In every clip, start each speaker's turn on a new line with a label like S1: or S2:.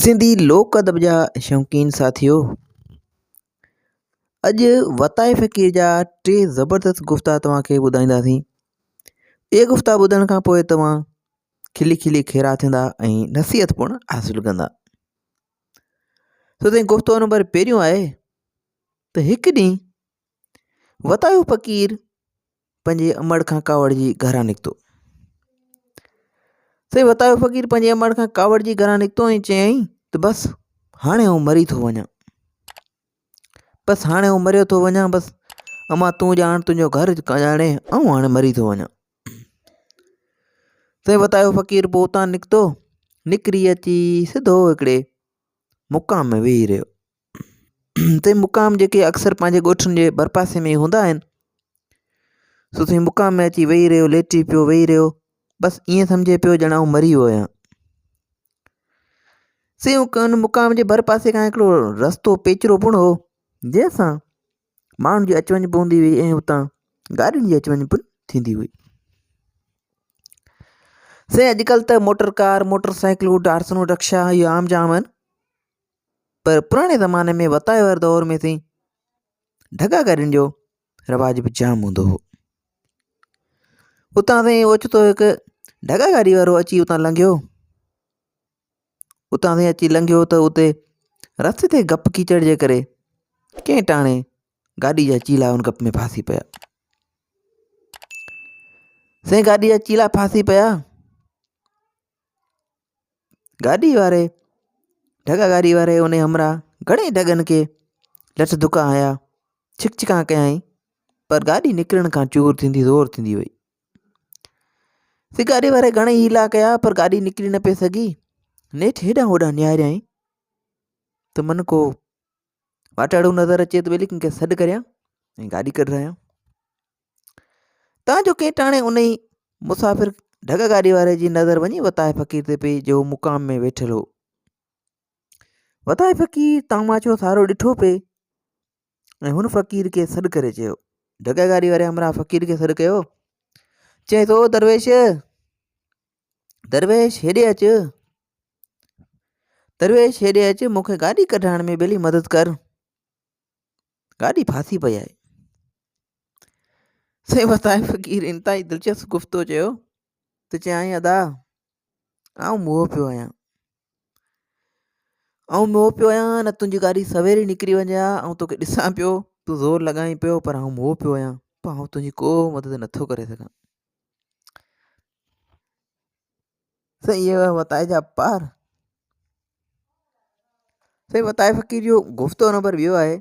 S1: सिंधी लोक अदब जा शौक़ीन साथियो, अॼु वताए फ़क़ीर जा टे ज़बरदस्त गुफ़्ता तव्हांखे ॿुधाईंदासीं। इहे गुफ़्ता ॿुधण खां पोइ तव्हां खिली खिली खेरा थींदा ऐं नसीहत पिणु हासिलु कंदा। त गुफ़्तो नंबर पहिरियों आहे त हिकु ॾींहुं वतायो फ़क़ीर पंहिंजे अमड़ खां कावड़ जी घरां निकितो। सही वतायो फ़क़ीर पंहिंजे अमड़ खां कावड़ जी घरां निकितो ऐं चयईं त बसि हाणे आउं मरी थो वञा, बसि हाणे आउं मरियो थो वञा, बसि अमा तूं ॼाण, तुंहिंजो घर ॼाणे, ऐं हाणे मरी थो वञा। सही वतायो फ़क़ीर पोइ उतां निकिरी अची सिधो हिकिड़े मुक़ाम में वेही रहियो। ते मुक़ाम जेके अक्सर पंहिंजे ॻोठनि जे भरपासे में हूंदा आहिनि, सो तई मुक़ाम में अची वेही रहियो, लेटी पियो, वेही रहियो, बसि ईअं सम्झे पियो ॼणा आउं मरी वियो आहियां। से उन मुक़ाम जे भरपासे खां हिकिड़ो रस्तो पेचरो पिणु हो, जंहिंसां माण्हुनि जी अचु वञु पवंदी हुई ऐं उतां गाॾियुनि जी अचु वञु पिणु थींदी हुई। से अॼुकल्ह त मोटर कार, मोटर साइकिलूं, टारसनूं, रक्शा इहे आम जाम आहिनि, पर पुराणे ज़माने में वताए वारे दौर में सही ढगा गाॾियुनि जो रवाज बि जाम हूंदो हो। उतां साईं ओचितो हिकु ढगा गाॾी वारो अची उतां लंघियो। उतां साईं अची लंघियो त उते रस्ते ते गप कीचड़ जे करे कंहिं टाणे गाॾी जा चीला उन गप में फासी पिया। साईं गाॾी जा चीला फासी पिया। गाॾी वारे, ढगा गाॾी वारे उन हमरा घणे ढगनि खे लठ धुका हया, छिकचिका कयईं, पर गाॾी निकिरण खां चूर थींदी ज़ोर थींदी हुई। से गाॾी वारे घणेई हीला कया, पर गाॾी निकिरी न पई सघी। नेठि हेॾां होॾां निहारियईं त मन को वाटाड़ो नज़र अचे त ॿिए कंहिंखे सॾु करियां ऐं गाॾी कढायां। तव्हांजो कंहिं टाणे उन ई मुसाफ़िर ढग गाॾी वारे जी नज़र वञी वताए फ़क़ीर ते पई, जो मुक़ाम में वेठल हो। वताए फ़क़ीर तमाचो सारो ॾिठो पिए ऐं हुन फ़क़ीर खे सॾु करे चयो। ढग गाॾी वारे हमरा फ़क़ीर खे सॾु कयो, चए थो, दरवेश, दरवेश हेॾे अचु, दरवेश हेॾे अचु, मूंखे गाॾी कढाइण में ॿेली मदद कर, गाॾी फासी पई आहे। से वताए फ़क़ीर इंतिहाई दिलचस्प गुफ़्तो चयो त चयाईं, अदा आउं मोह पियो आहियां, न तुंहिंजी गाॾी सवेरे निकिरी वञे हा, ऐं तोखे ॾिसां पियो, तूं ज़ोर लॻाईं पियो, पर आउं मोह पियो आहियां, पर आउं तुंहिंजी को मदद नथो करे सघां। सही इहे वताए जा पार। सही वताए फ़क़ीर जो गुफ़्तो नंबर ॿियो आहे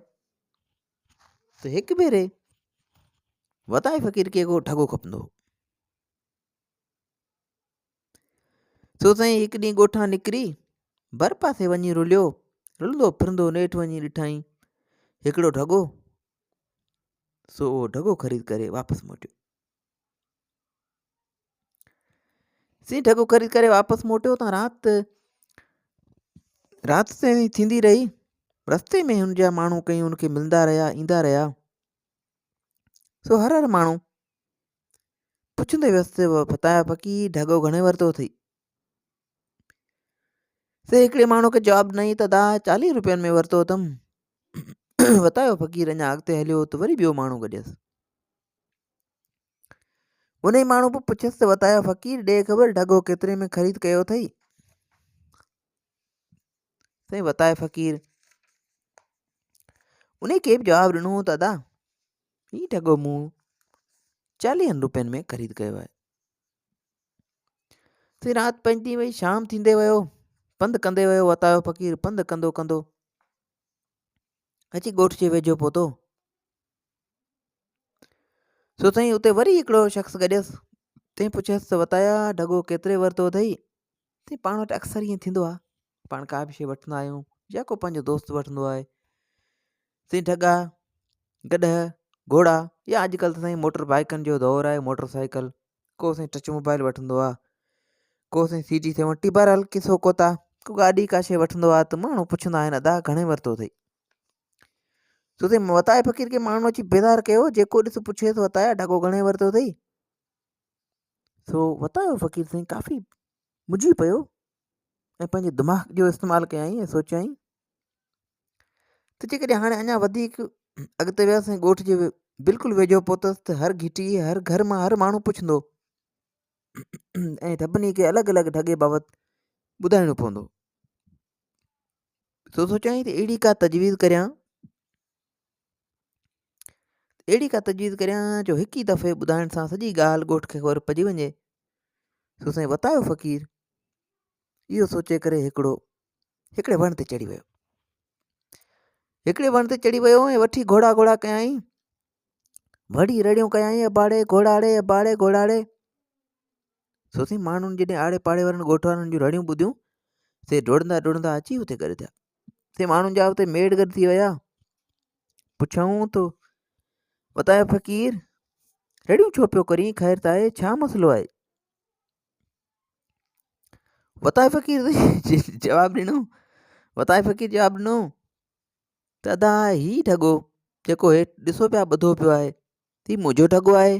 S1: त हिकु भेरे वताए फ़क़ीर खे को ढगो खपंदो हो। सो साईं हिकु ॾींहुं ॻोठां निकिरी भरपासे वञी रुलंदो फिरंदो नेठि वञी ॾिठईं हिकिड़ो ढगो। सो उहो ढगो ख़रीद करे वापसि मोटियो। सी ढगो ख़रीद करे वापसि मोटियो त राति ते थींदी रही। रस्ते में हुन जा माण्हू कई हुनखे मिलंदा रहिया, ईंदा रहिया। सो हर माण्हू पुछंदे वियसि, वताए फ़क़ीर ढगो घणे वरितो अथई? से हिकिड़े माण्हू खे जवाबु ॾिनई त दा 40 रुपयनि में वरितो अथमि। वतायो फ़क़ीर अञा अॻिते हलियो त वरी ॿियो माण्हू गॾियसि। उन ई माण्हू पोइ पुछियसि त वतायो फ़क़ीर ॾे ख़बर ढगो केतिरे में ख़रीद कयो अथई? साईं वताए फ़क़ीर उन खे बि जवाबु ॾिनो त अदा हीउ ढगो मूं 40 रुपयनि में ख़रीद कयो आहे। साईं राति पइजी वई, शाम थींदे वियो, पंधु कंदे वियो वतायो फ़क़ीर, पंधु कंदो कंदो अची ॻोठ जे वेझो पहुतो। सो साईं उते वरी हिकिड़ो शख़्स गॾियसि। तंहिं पुछियसि त वताया ढगो केतिरे वरितो अथई? ते पाण वटि अक्सर ईअं थींदो आहे, पाण का बि शइ वठंदा आहियूं या को पंहिंजो दोस्त वठंदो आहे, साईं ढगा, गॾह, घोड़ा, या अॼुकल्ह त साईं मोटर बाइकनि जो दौरु आहे, मोटर साइकिल, को साईं टच मोबाइल वठंदो आहे, को साईं CG70, बहरहाल किसो कोता को गाॾी का शइ वठंदो आहे त माण्हू पुछंदा आहिनि, अदा घणे वरितो अथई? सो साईं वताए फ़क़ीर खे माण्हू अची बेदार कयो, जेको ॾिस पुछेसि वताया ढगो घणे वरितो अथई? सो वतायो फ़क़ीर साईं काफ़ी मुंझी पियो ऐं पंहिंजे दिमाग़ जो इस्तेमालु कयई ऐं सोचियई त जेकॾहिं हाणे अञा वधीक अॻिते वियसि ऐं ॻोठ जे बिल्कुलु वेझो पहुतसि त हर घिटी हर घर मां हर माण्हू पुछंदो ऐं सभिनी खे अलॻि अलॻि ढगे बाबति ॿुधाइणो पवंदो। सो सोचियई त अहिड़ी का तजवीज़ करियां जो हिकु ई दफ़े ॿुधाइण सां सॼी ॻाल्हि ॻोठ खे ख़बर पइजी वञे। सो साईं वतायो फ़क़ीर इहो सोचे करे हिकिड़े वण ते चढ़ी वियो। ऐं वठी घोड़ा कयाई, वड़ी रड़ियूं कयाई, अबाड़े घोड़ाड़े। सो साईं माण्हुनि जॾहिं आड़े पाड़े वारनि ॻोठ वारनि जूं रड़ियूं ॿुधियूं से डोड़ंदा अची हुते गॾु थिया। से माण्हुनि जा हुते मेड़ गॾु थी विया। पुछऊं तो वतायो फ़क़ीर रड़ियूं छो पियो करी, ख़ैर त आहे, छा मसलो आहे? वतायो फ़क़ीर जवाबु ॾिनो त अदा ही ढॻो जेको हेठि ॾिसो पिया ॿधो पियो आहे ही मुंहिंजो ढॻो आहे।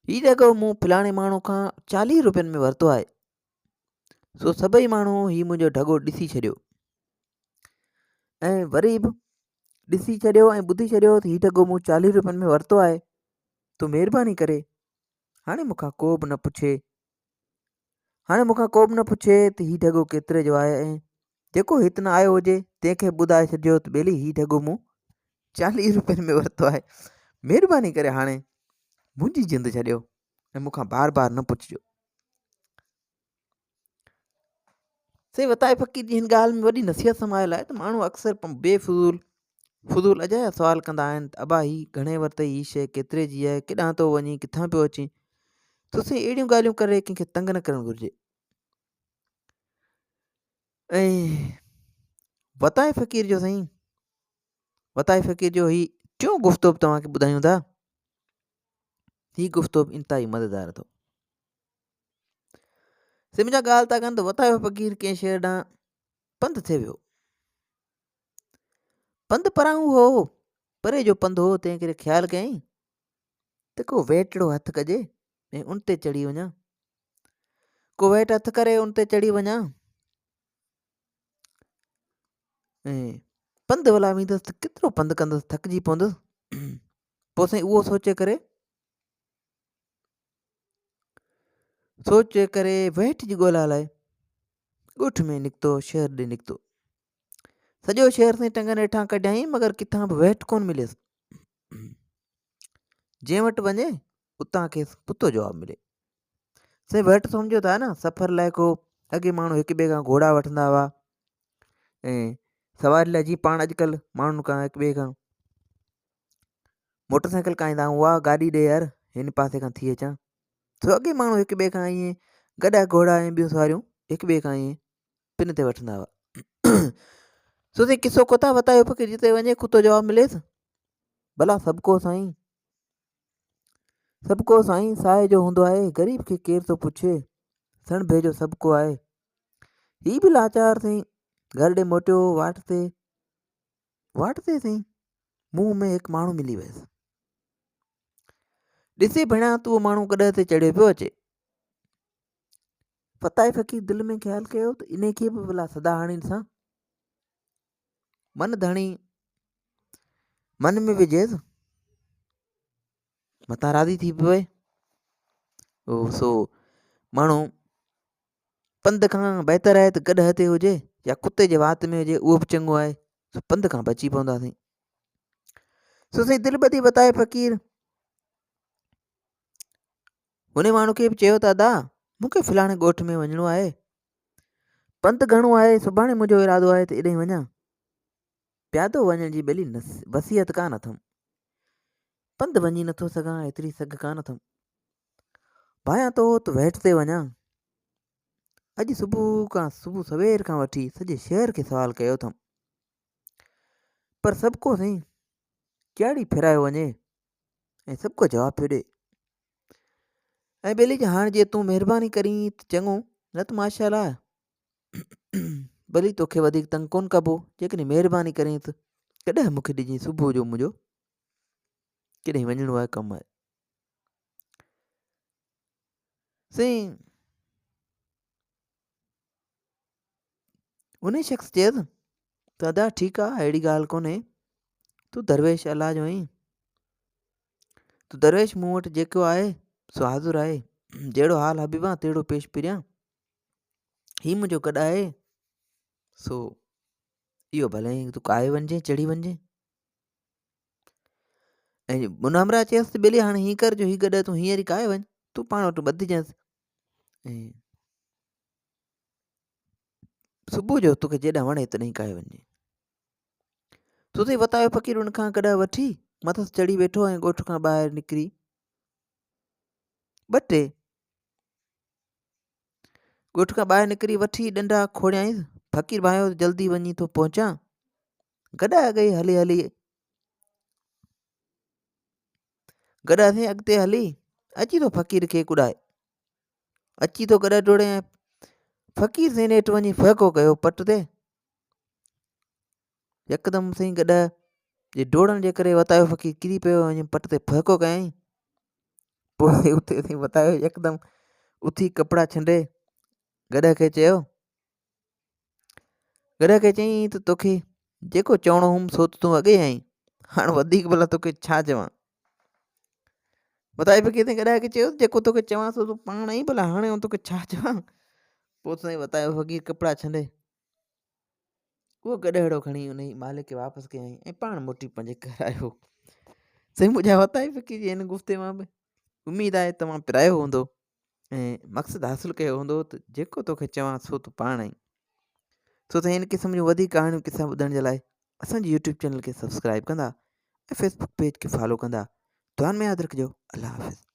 S1: ही ढॻो मूं फलाणे माण्हू खां 40 रुपयनि में वरितो आहे। सो सभई माण्हू ही मुंहिंजो ढॻो ॾिसी छॾियो ऐं वरी बि ॾिसी छॾियो ऐं ॿुधी छॾियो त ही ढॻो मूं 40 रुपयनि में वरितो आहे। तो महिरबानी करे हाणे मूंखां को बि न पुछे त ही ढॻो केतिरे जो आहे, ऐं जेको हिते न आयो हुजे तंहिंखे ॿुधाए छॾियो त ॿेली ही ढॻो मूं 40 रुपयनि में वरितो आहे। महिरबानी करे हाणे मुंहिंजी जिंद छॾियो ऐं मूंखां बार बार न पुछिजो। से वताये फ़क़ीर जी हिन ॻाल्हि में वॾी नसीहत समायल आहे त माण्हू अक्सर फुज़ूल अजाया सुवाल कंदा आहिनि। अबा ही घणे वरितई, ही शइ केतिरे जी आहे, किथां थो वञी, किथां पियो अची। तो से अहिड़ियूं ॻाल्हियूं करे कंहिंखे तंग न करणु घुरिजे। ऐं वताये फ़क़ीर जो ही टियों गुफ़्तो बि तव्हांखे ॿुधायूं था। ही गुफ़्तो बि इंतिहाई मज़ेदार अथव। से मुंहिंजा ॻाल्हि था कनि त वतायो फ़क़ीर कंहिं शहर ॾांहुं पंधु थिए वियो। पंधु पराऊं हो, परे जो पंधु हो, तंहिं करे ख़्यालु कयईं त को वेटिड़ो हथु कजे ऐं उन ते चढ़ी वञा। को वेट हथु करे उन ते चढ़ी वञा ऐं पंधु वला वेंदुसि त केतिरो पंधु कंदुसि, थकिजी पवंदुसि। पोइ साईं उहो सोचे करे वेट जी ॻोल्हा लाइ ॻोठ में निकितो, शहर ॾे निकितो। सॼो शहर साईं टंगनि हेठां कढियईं मगर किथां बि वेट कोन मिलियसि। जंहिं वटि वञे उतां खेसि पुतो जवाबु मिले। साईं वेट सम्झो था न, सफ़र लाइ को अॻे माण्हू हिक ॿिए खां घोड़ा वठंदा हुआ ऐं सवारी लाइ जीअं पाण अॼुकल्ह माण्हुनि खां हिक ॿिए खां मोटरसाइकिल काईंदा हुआ, गाॾी ॾे यार हिन पासे खां थी अचां। सो अॻे माण्हू हिक ॿिए खां ईअं गॾा घोड़ा ऐं ॿियूं सवारियूं हिक ॿिए खां ईअं पिन ते वठंदा हुआ। सो साईं किसो कोता वतायो फ़क़ीर जिते वञे कुतो जवाबु मिलेसि। भला सबको साईं साए जो हूंदो आहे, ग़रीब खे केरु थो पुछे, सण भेजो सबको आहे। ही बि लाचार साईं घर ॾे मोटियो। वाट ते साईं मुंहुं में हिकु माण्हू मिली वियसि। ॾिसे भेणा तूं उहो माण्हू कॾहिं ते चढ़ियो पियो अचे। वताये फ़क़ीर दिलि में ख़्यालु कयो त इन खे बि भला सदा हाणे ॾिसां। मन धणी मन में विझेसि, मथां राज़ी थी पए। सो माण्हू पंध खां बहितर आहे त गॾु हथे हुजे या कुते जे वात में हुजे, उहो बि चङो आहे। सो पंध खां बची पवंदासीं। सो साईं दिलि ॿधी वताये फ़क़ीर हुन माण्हू खे बि चयो त अदा मूंखे फलाणे ॻोठ में वञिणो आहे, पंधु घणो आहे, सुभाणे मुंहिंजो इरादो आहे त एॾे वञा। प्यादो वञण जी ॿेली वसियत कान अथमि, पंधु वञी नथो सघां, एतिरी सघ कान अथमि। भायां तो त वेट ते वञा। अॼु सुबुह सवेर खां वठी सॼे शहर खे सवाल कयो अथमि, पर सभु को साईं कहिड़ी फिरायो वञे ऐं सभु को जवाबु पियो ॾे। ऐं ॿेली जी हाणे जे तूं महिरबानी करीं त चङो, न त माशाअल्लाह भली तोखे वधीक तंग कोन कबो। जेकॾहिं महिरबानी करीं त कॾहिं मूंखे ॾिजांइ, सुबुह जो मुंहिंजो केॾांहुं वञिणो आहे, कमु आहे। साईं उन शख़्स चयसि त अदा ठीकु आहे, अहिड़ी ॻाल्हि कोन्हे, तूं दरवेश अलाह जो आहीं, तूं दरवेश मूं वटि जेको आहे सो हाज़ुर आहे, जहिड़ो हाल हबीबा तहिड़ो पेश पिरियां, ही मुंहिंजो गॾु आहे, सो इहो भले तूं काए वञिजे चढ़ी वञिजे। ऐं मुनामरा चयसि त ॿिली हाणे हीअं कर जो हीअ गॾु तूं हींअर ई काए वञ, तूं पाण वटि ॿधिजांइसि, ऐं सुबुह जो तोखे जेॾां वणे तॾहिं काए वञिजे। तूं त वतायो फ़क़ीर उन खां गॾु वठी मथसि चढ़ी वेठो ऐं ॻोठ खां ॿाहिरि निकिरी 2-3 ॻोठ खां ॿाहिरि निकिरी वठी ॾंडा खोड़ियाईंसि, फ़क़ीर भाइयो जल्दी वञी थो पहुचां, गॾा गई हली हली गॾासीं अॻिते हली अची थो फ़क़ीर खे कुॾाए, अची थो गॾु डोड़े ऐं फ़क़ीर से नेठि वञी फ़हको कयो पट ते, यकदमि साईं गॾ जे डोड़ण जे करे वतायो फ़क़ीर किरी पियो ऐं पट ते फ़हको कयईं। पोइ उते साईं वतायो यकदमि उथी कपिड़ा छंडे गॾ खे चयो, गॾ खे चयईं त तोखे जेको चवणो हुउमि सो त तूं अॻे आहीं, हाणे वधीक भला तोखे छा चवां। वताये फ़क़ीर साईं गॾ खे चयो जेको तोखे चवां सो तूं पाण आई, भला हाणे तोखे छा चवां। पोइ साईं वतायो फ़क़ीर कपिड़ा छंडे उहो गॾहड़ो खणी उन मालिक खे वापसि कयईं ऐं पाण मोटी पंहिंजे घर आयो। साईं मुंहिंजा वताये फ़क़ीर जी हिन गुफ़्ते मां बि उमेदु आहे तव्हां पिरायो हूंदो ऐं मक़सदु हासिलु कयो हूंदो त जेको तोखे चवां सो तूं पाण आई। सो साईं हिन क़िस्म जूं वधीक कहाणियूं किसा ॿुधण जे लाइ असांजे यूट्यूब चैनल खे सब्सक्राइब कंदा ऐं फेसबुक पेज खे फॉलो कंदा। दुआनि में यादि रखिजो। अल्लाह हाफ़िज़।